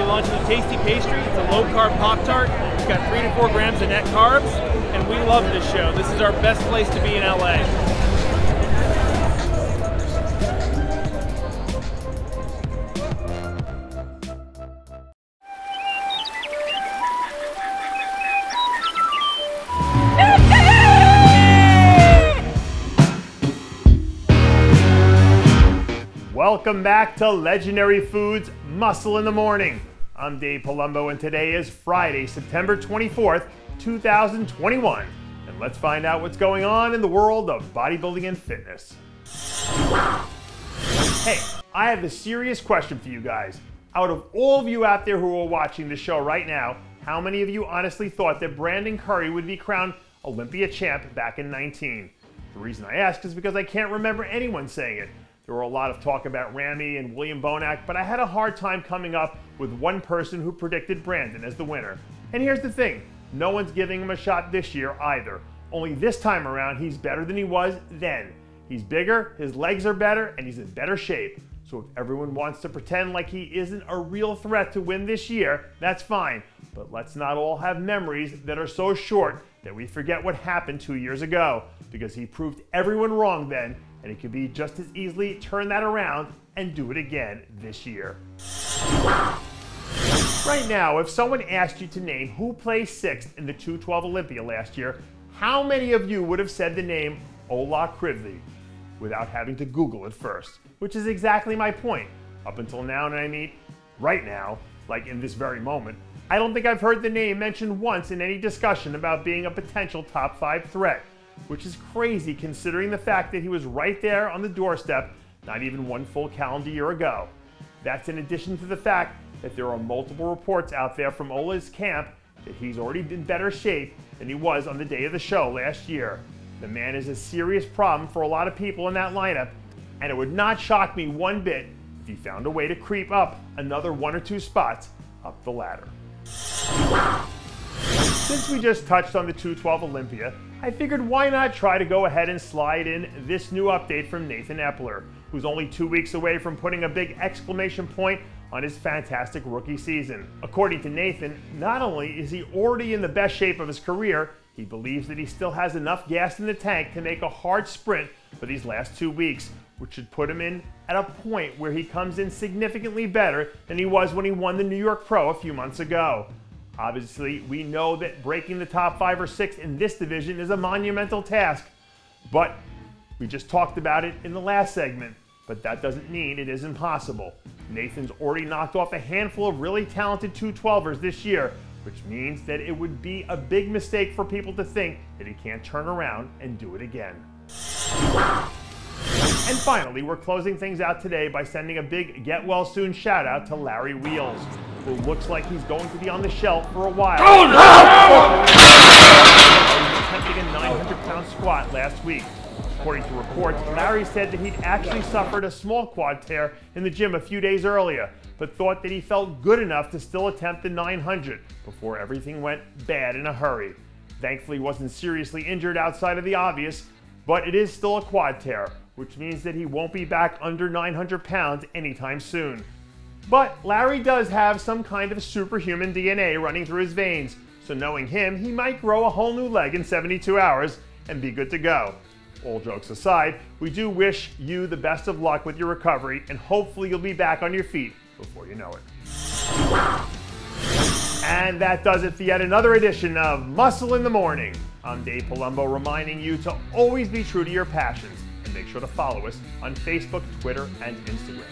be launching a tasty pastry. It's a low-carb Pop-Tart. It's got 3 to 4 grams of net carbs, and we love this show. This is our best place to be in LA. Welcome back to Legendary Foods Muscle in the Morning. I'm Dave Palumbo, and today is Friday, September 24th, 2021. And let's find out what's going on in the world of bodybuilding and fitness. Hey, I have a serious question for you guys. Out of all of you out there who are watching the show right now, how many of you honestly thought that Brandon Curry would be crowned Olympia champ back in 19? The reason I ask is because I can't remember anyone saying it. There were a lot of talk about Ramy and William Bonac, but I had a hard time coming up with one person who predicted Brandon as the winner. And here's the thing, no one's giving him a shot this year either. Only this time around, he's better than he was then. He's bigger, his legs are better, and he's in better shape. So if everyone wants to pretend like he isn't a real threat to win this year, that's fine. But let's not all have memories that are so short that we forget what happened 2 years ago, because he proved everyone wrong then, and he could be just as easily turn that around and do it again this year. Right now, if someone asked you to name who placed 6th in the 212 Olympia last year, how many of you would have said the name Ola Krivly without having to Google it first? Which is exactly my point. Up until now, and I mean right now, like in this very moment, I don't think I've heard the name mentioned once in any discussion about being a potential top 5 threat, which is crazy considering the fact that he was right there on the doorstep not even one full calendar year ago. That's in addition to the fact that there are multiple reports out there from Ola's camp that he's already in better shape than he was on the day of the show last year. The man is a serious problem for a lot of people in that lineup, and it would not shock me one bit if he found a way to creep up another 1 or 2 spots up the ladder. Since we just touched on the 212 Olympia, I figured why not try to go ahead and slide in this new update from Nathan Eppler, who's only 2 weeks away from putting a big exclamation point on his fantastic rookie season. According to Nathan, not only is he already in the best shape of his career, he believes that he still has enough gas in the tank to make a hard sprint for these last 2 weeks, which should put him in at a point where he comes in significantly better than he was when he won the New York Pro a few months ago. Obviously, we know that breaking the top 5 or 6 in this division is a monumental task, but we just talked about it in the last segment, but that doesn't mean it isn't possible. Nathan's already knocked off a handful of really talented 212ers this year, which means that it would be a big mistake for people to think that he can't turn around and do it again. And finally, we're closing things out today by sending a big get well soon shout out to Larry Wheels, who looks like he's going to be on the shelf for a while. He was attempting a 900-pound squat last week. According to reports, Larry said that he'd actually suffered a small quad tear in the gym a few days earlier, but thought that he felt good enough to still attempt the 900 before everything went bad in a hurry. Thankfully, he wasn't seriously injured outside of the obvious, but it is still a quad tear, which means that he won't be back under 900 pounds anytime soon. But Larry does have some kind of superhuman DNA running through his veins, so knowing him, he might grow a whole new leg in 72 hours and be good to go. All jokes aside, we do wish you the best of luck with your recovery, and hopefully you'll be back on your feet before you know it. And that does it for yet another edition of Muscle in the Morning. I'm Dave Palumbo, reminding you to always be true to your passions, and make sure to follow us on Facebook, Twitter, and Instagram.